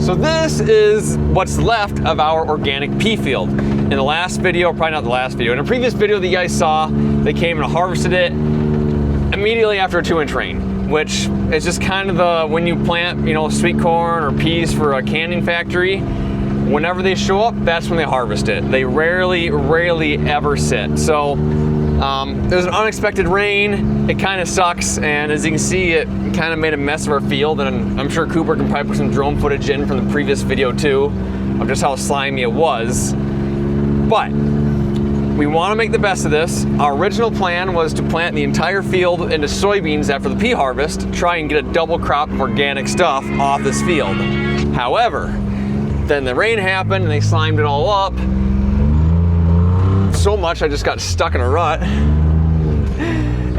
So this is what's left of our organic pea field. In the last video, probably not the last video, in a previous video that you guys saw, they came and harvested it immediately after a 2-inch rain, which is just kind of the, when you plant, you know, sweet corn or peas for a canning factory, whenever they show up, that's when they harvest it. They rarely ever sit. So there's an unexpected rain. It kind of sucks, and as you can see, it kind of made a mess of our field, and I'm sure Cooper can probably put some drone footage in from the previous video too, of just how slimy it was. But we want to make the best of this. Our original plan was to plant the entire field into soybeans after the pea harvest, try and get a double crop of organic stuff off this field. However, then the rain happened and they slimed it all up so much I just got stuck in a rut.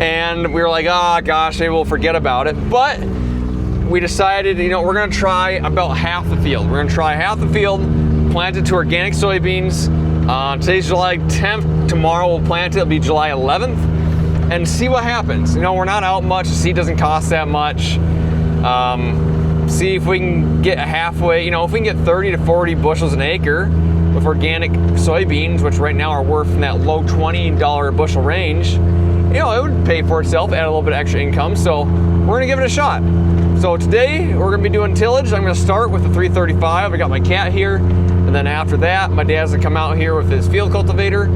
And we were like, oh gosh, maybe we'll forget about it. But we decided, you know, we're gonna try about half the field. We're gonna try half the field, plant it to organic soybeans. Today's July 10th, tomorrow we'll plant it, it'll be July 11th, and see what happens. You know, we're not out much, the seed doesn't cost that much. See if we can get halfway, you know, if we can get 30 to 40 bushels an acre with organic soybeans, which right now are worth in that low $20 a bushel range, you know, it would pay for itself, add a little bit of extra income, so we're gonna give it a shot. So today, we're gonna be doing tillage. I'm gonna start with the 335. I got my cat here, and then after that, my dad's gonna come out here with his field cultivator,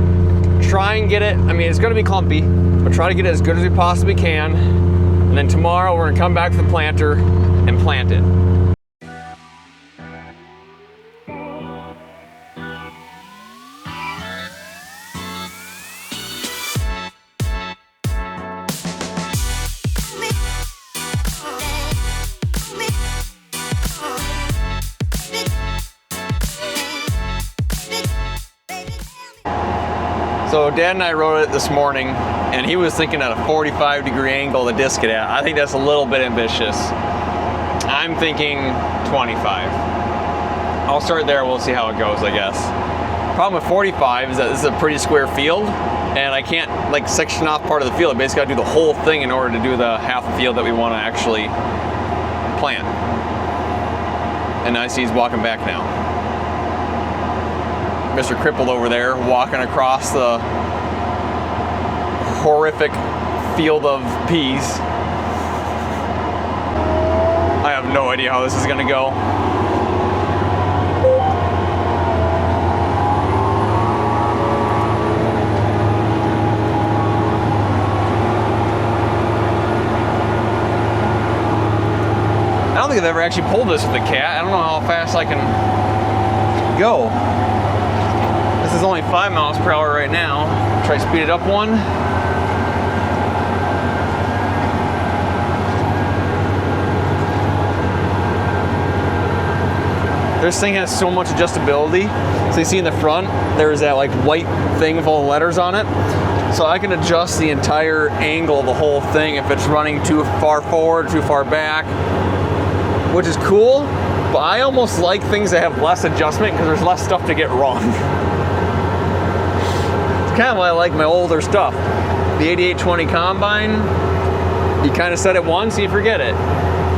try and get it, I mean, it's gonna be clumpy, but try to get it as good as we possibly can. And then tomorrow, we're gonna come back to the planter and plant it. So Dad and I rode it this morning, and he was thinking at a 45-degree angle to disc it at. I think that's a little bit ambitious. I'm thinking 25. I'll start there, we'll see how it goes, I guess. Problem with 45 is that this is a pretty square field, and I can't like section off part of the field. I basically gotta do the whole thing in order to do the half the field that we wanna actually plant. And I see he's walking back now. Mr. Crippled over there walking across the horrific field of peas. I have no idea how this is gonna go. I don't think I've ever actually pulled this with a cat. I don't know how fast I can go. This is only 5 miles per hour right now. Try to speed it up one. This thing has so much adjustability. So you see in the front, there's that like white thing with all the letters on it. So I can adjust the entire angle of the whole thing if it's running too far forward, too far back, which is cool. But I almost like things that have less adjustment because there's less stuff to get wrong. Kind of why I like my older stuff. The 8820 combine, you kind of set it once, you forget it.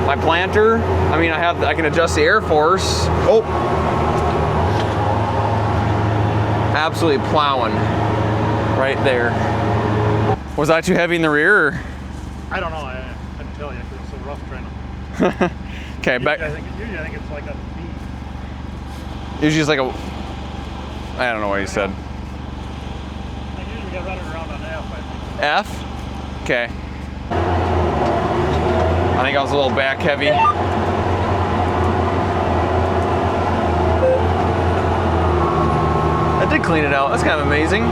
My planter, I mean, I can adjust the air force. Oh, absolutely plowing right there. Was that too heavy in the rear? Or? I don't know. I couldn't tell you because it's so rough trying to. Okay, back. Usually I think it's like a B. Usually it's like a. I don't know what you said. Get running around on F. F? Okay. I think I was a little back heavy. That did clean it out. That's kind of amazing.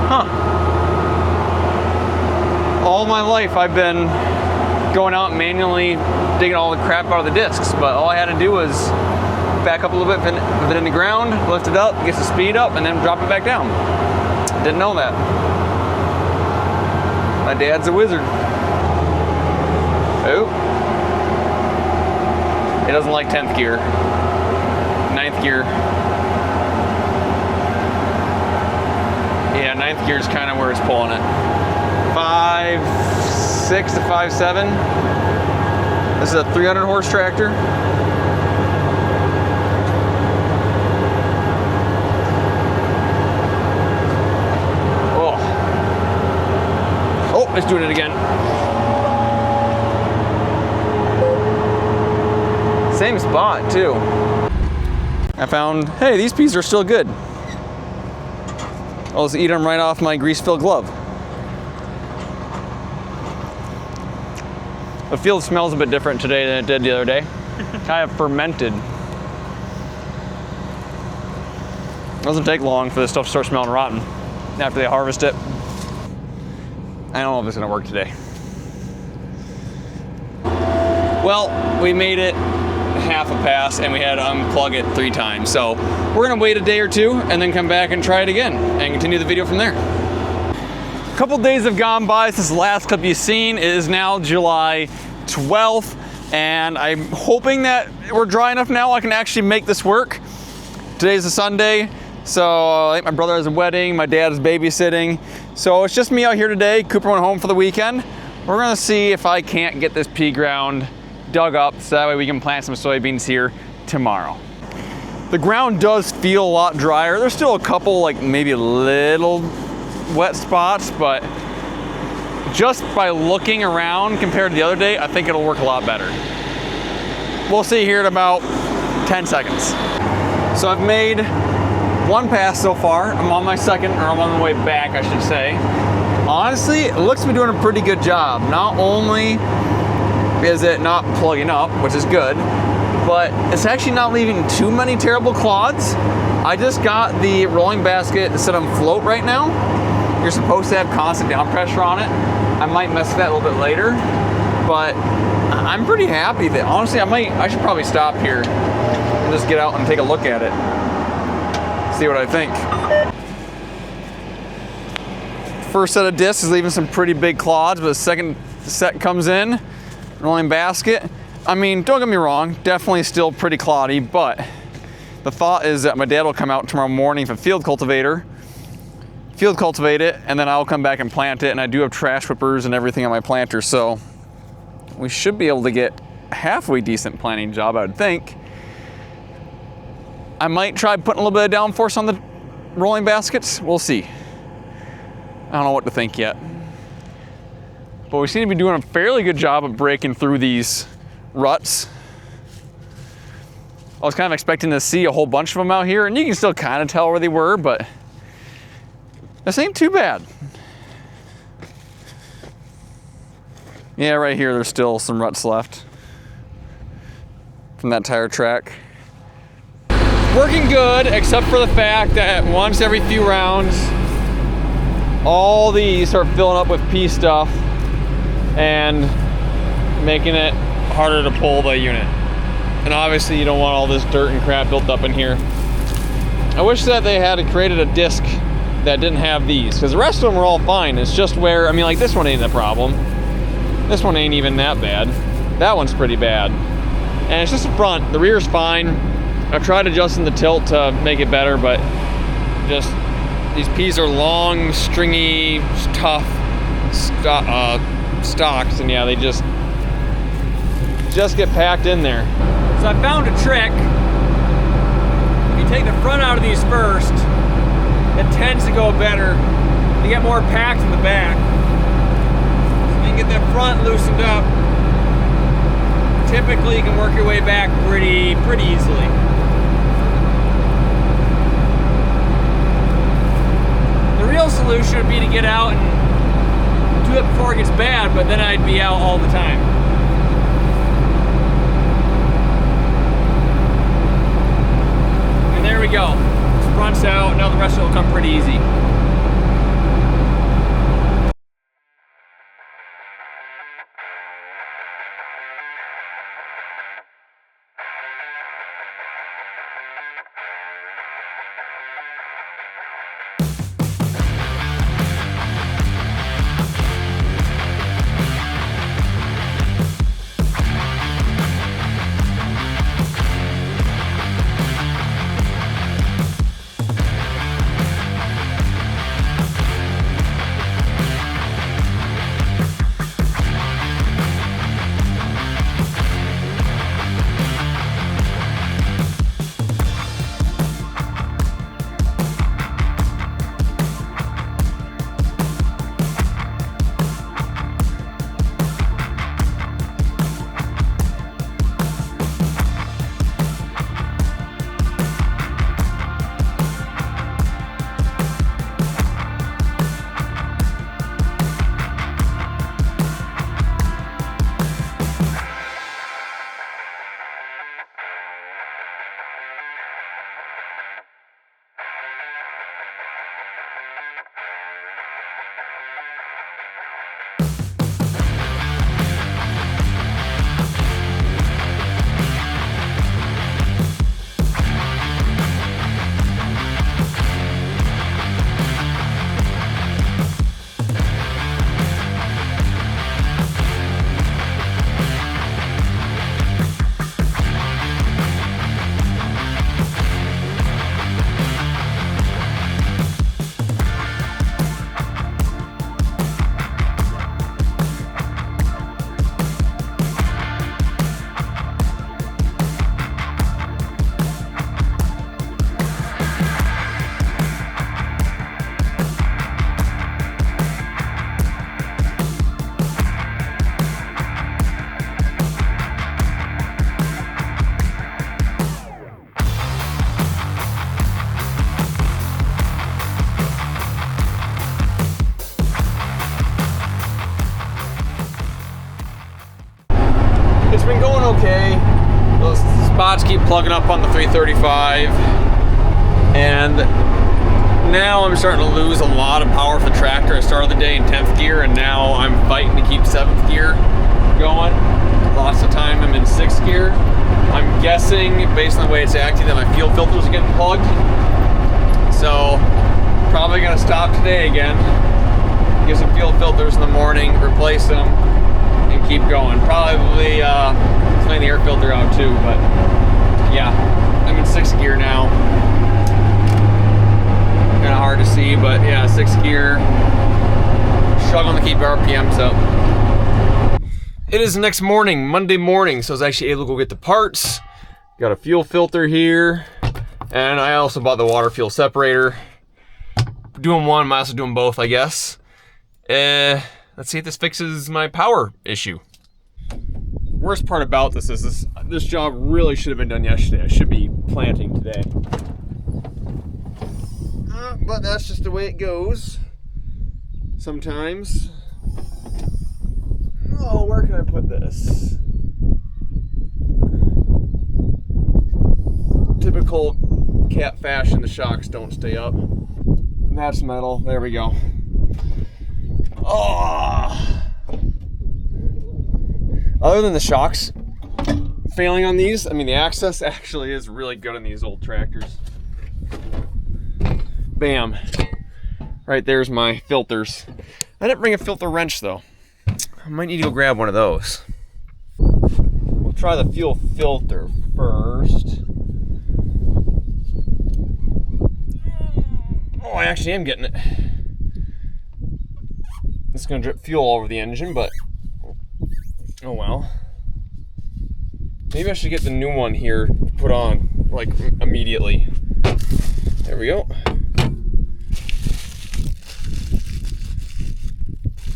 Huh. All my life I've been going out and manually digging all the crap out of the discs, but all I had to do was back up a little bit, put it in the ground, lift it up, get the speed up, and then drop it back down. Didn't know that. My dad's a wizard. Oh. It doesn't like 10th gear. 9th gear. Yeah, 9th gear is kind of where it's pulling it. 5.6 to 5.7. This is a 300 horse tractor. it's doing it again. Same spot too. I found, hey, these peas are still good. I'll just eat them right off my grease-filled glove. The field smells a bit different today than it did the other day. Kind of fermented. Doesn't take long for this stuff to start smelling rotten after they harvest it. I don't know if it's gonna work today. Well, we made it half a pass and we had to unplug it 3 times. So we're gonna wait a day or 2 and then come back and try it again and continue the video from there. A couple days have gone by since the last clip you've seen. It is now July 12th and I'm hoping that we're dry enough now I can actually make this work. Today's a Sunday, so I think my brother has a wedding, my dad is babysitting. So it's just me out here today. Cooper went home for the weekend. We're gonna see if I can't get this pea ground dug up so that way we can plant some soybeans here tomorrow. The ground does feel a lot drier. There's still a couple like maybe little wet spots, but just by looking around compared to the other day, I think it'll work a lot better. We'll see here in about 10 seconds. So I've made 1 pass so far. I'm on my second, or I'm on the way back, I should say. Honestly, it looks to be doing a pretty good job. Not only is it not plugging up, which is good, but it's actually not leaving too many terrible clods. I just got the rolling basket set on float right now. You're supposed to have constant down pressure on it. I might mess with that a little bit later, but I'm pretty happy that, honestly, I should probably stop here and just get out and take a look at it. See what I think. First set of discs is leaving some pretty big clods, but the second set comes in, rolling basket. I mean, don't get me wrong, definitely still pretty cloddy, but the thought is that my dad will come out tomorrow morning with a field cultivate it, and then I'll come back and plant it, and I do have trash whippers and everything on my planter, so we should be able to get a halfway decent planting job, I would think. I might try putting a little bit of downforce on the rolling baskets. We'll see. I don't know what to think yet. But we seem to be doing a fairly good job of breaking through these ruts. I was kind of expecting to see a whole bunch of them out here, and you can still kind of tell where they were, but this ain't too bad. Yeah, right here there's still some ruts left from that tire track. Working good, except for the fact that once every few rounds, all these start filling up with pea stuff and making it harder to pull the unit. And obviously you don't want all this dirt and crap built up in here. I wish that they had created a disc that didn't have these, because the rest of them are all fine. It's just where, I mean, like this one ain't a problem. This one ain't even that bad. That one's pretty bad. And it's just the front. The rear's fine. I've tried adjusting the tilt to make it better, but just these peas are long, stringy, tough stalks, and yeah, they just get packed in there. So I found a trick. If you take the front out of these first, it tends to go better. You get more packed in the back. So you can get that front loosened up. Typically, you can work your way back pretty easily. The real solution would be to get out and do it before it gets bad, but then I'd be out all the time. And there we go. Front's out, now the rest of it will come pretty easy. just keep plugging up on the 335. And now I'm starting to lose a lot of power for the tractor. I started the day in 10th gear, and now I'm fighting to keep 7th gear going. Lots of time I'm in 6th gear. I'm guessing, based on the way it's acting, that my fuel filters are getting plugged. So, probably gonna stop today again, get some fuel filters in the morning, replace them, and keep going. Probably clean the air filter out too, but yeah, I'm in 6th gear now. Kind of hard to see, but yeah, 6th gear. Struggling to keep RPMs up. It is the next morning, Monday morning, so I was actually able to go get the parts. Got a fuel filter here, and I also bought the water fuel separator. Doing one, might also doing both, I guess. Let's see if this fixes my power issue. Worst part about this is this job really should have been done yesterday. I should be planting today. But that's just the way it goes sometimes. Oh, where can I put this? Typical cat fashion, the shocks don't stay up. That's metal. There we go. Oh. Other than the shocks failing on these, I mean, the access actually is really good on these old tractors. Bam. Right there's my filters. I didn't bring a filter wrench though. I might need to go grab one of those. We'll try the fuel filter first. Oh, I actually am getting it. It's gonna drip fuel all over the engine, but oh well. Maybe I should get the new one here to put on, like, immediately. There we go.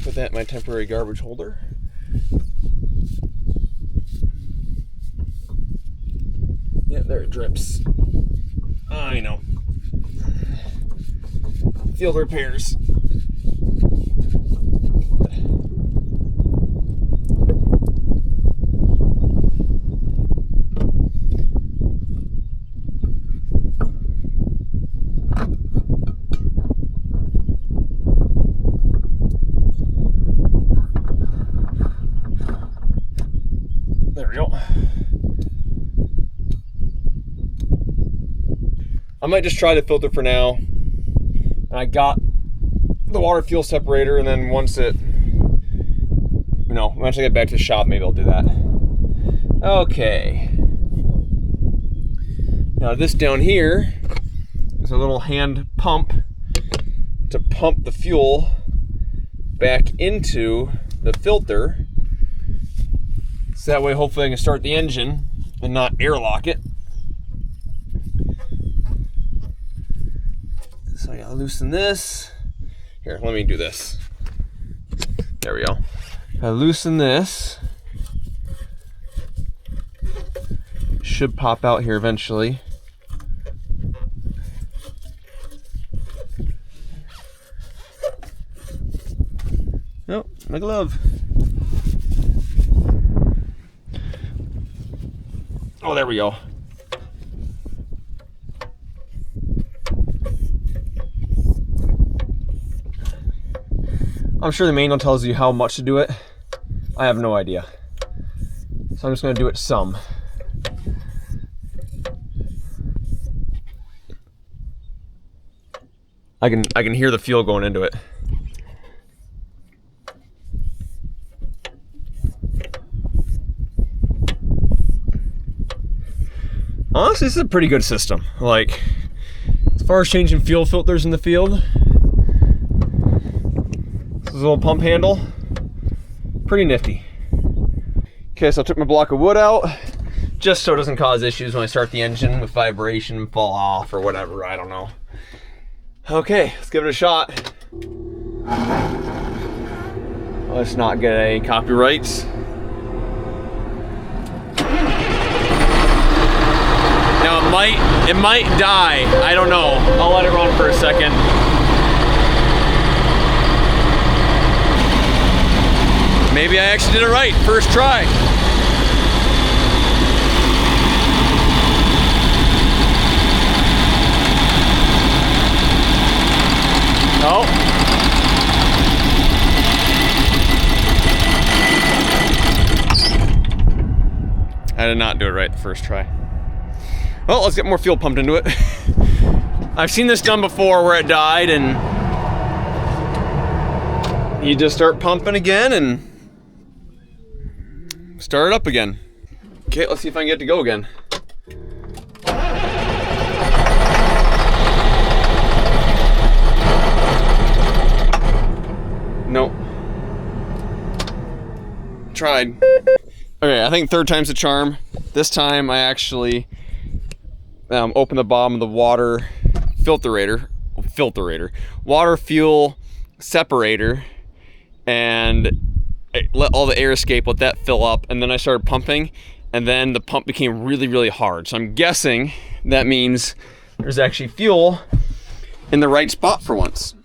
Put that in my temporary garbage holder. Yeah, there it drips. I know. Field repairs. There we go. I might just try the filter for now. And I got the water fuel separator, and then once it, once I get back to the shop, maybe I'll do that. Okay. Now this down here is a little hand pump to pump the fuel back into the filter. So that way, hopefully I can start the engine and not airlock it. So I gotta loosen this. Here, let me do this. There we go. I loosen this. Should pop out here eventually. Nope, my glove. Oh, there we go. I'm sure the manual tells you how much to do it. I have no idea. So I'm just gonna do it some. I can hear the fuel going into it. Honestly, this is a pretty good system. Like, as far as changing fuel filters in the field, this little pump handle, pretty nifty. Okay, so I took my block of wood out, just so it doesn't cause issues when I start the engine with vibration, fall off, or whatever, I don't know. Okay, let's give it a shot. Let's not get any copyrights. Now it might die. I don't know. I'll let it run for a second. Maybe I actually did it right. First try. did not do it right the first try. Well, let's get more fuel pumped into it. I've seen this done before where it died, and you just start pumping again and start it up again. Okay, let's see if I can get it to go again. Nope. Tried. Okay, I think third time's the charm. This time I actually opened the bottom of the water water fuel separator, and let all the air escape, let that fill up, and then I started pumping, and then the pump became really, really hard. So I'm guessing that means there's actually fuel in the right spot for once.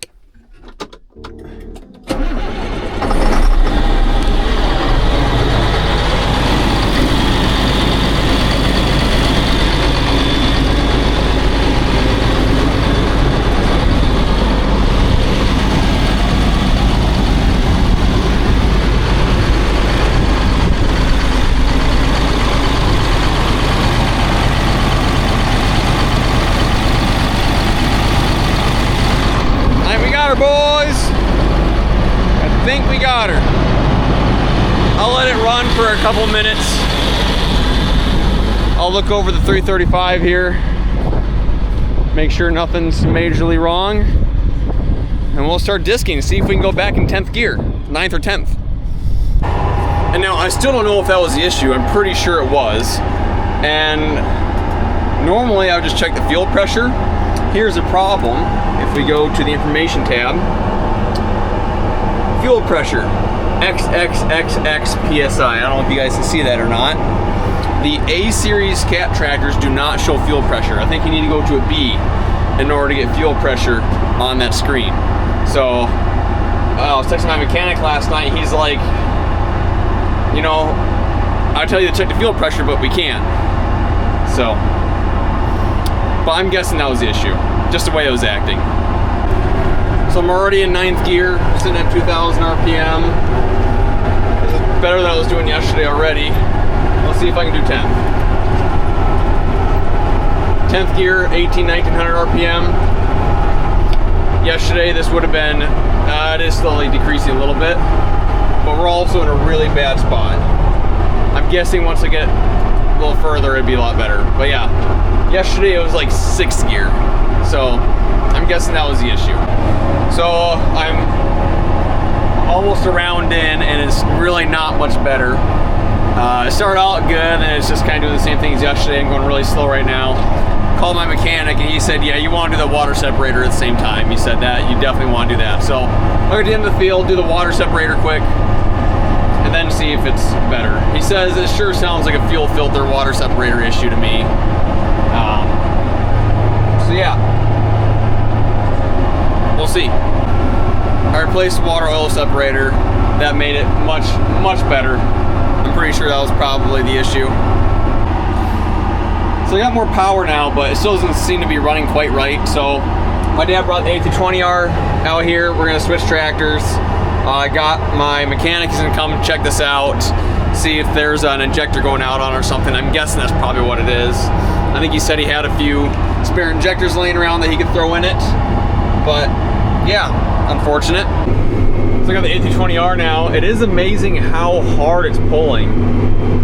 Boys, I think we got her. I'll let it run for a couple minutes. I'll look over the 335 here, make sure nothing's majorly wrong, and we'll start disking, see if we can go back in 10th gear, 9th or 10th. And now I still don't know if that was the issue. I'm pretty sure it was. And normally I would just check the fuel pressure. Here's the problem. If we go to the information tab, fuel pressure, XXXX PSI. I don't know if you guys can see that or not. The A series cat tractors do not show fuel pressure. I think you need to go to a B in order to get fuel pressure on that screen. So I was texting my mechanic last night. He's like, you know, I tell you to check the fuel pressure, but we can't. So, but I'm guessing that was the issue, just the way it was acting. So I'm already in 9th gear, sitting at 2,000 RPM. This is better than I was doing yesterday already. Let's see if I can do 10th. 10th gear, 1900 RPM. Yesterday this would have been, it is slowly decreasing a little bit, but we're also in a really bad spot. I'm guessing once I get a little further it'd be a lot better. But yeah, yesterday it was like 6th gear. So I'm guessing that was the issue. So I'm almost around in, and it's really not much better. It started out good, and it's just kind of doing the same thing as yesterday. I'm going really slow right now. Called my mechanic, and he said, yeah, you want to do the water separator at the same time. He said that, you definitely want to do that. So I'll go to the end of the field, do the water separator quick, and then see if it's better. He says it sure sounds like a fuel filter water separator issue to me. So yeah, we'll see. I replaced the water oil separator. That made it much, much better. I'm pretty sure that was probably the issue. So I got more power now, but it still doesn't seem to be running quite right. So my dad brought the A220R out here. We're gonna switch tractors. I got my mechanic is gonna come check this out, see if there's an injector going out on or something. I'm guessing that's probably what it is. I think he said he had a few spare injectors laying around that he could throw in it. But yeah, unfortunate. So I got the A220R now. It is amazing how hard it's pulling.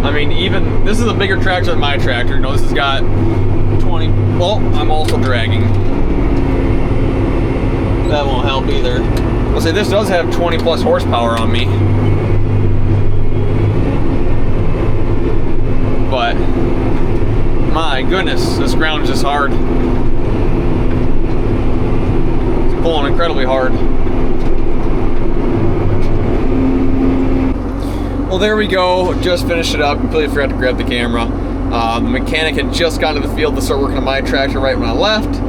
I mean, even, this is a bigger tractor than my tractor. You know, this has got 20, well, I'm also dragging. That won't help either. I'll say this does have 20 plus horsepower on me. But, my goodness, this ground is just hard. It's pulling incredibly hard. Well, there we go. Just finished it up. Completely forgot to grab the camera. The mechanic had just gotten to the field to start working on my tractor right when I left.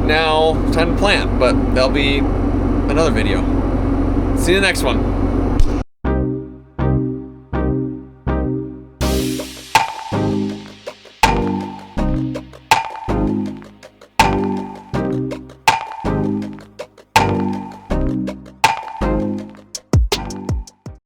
Now, time to plant, but that'll be another video. See you in the next one.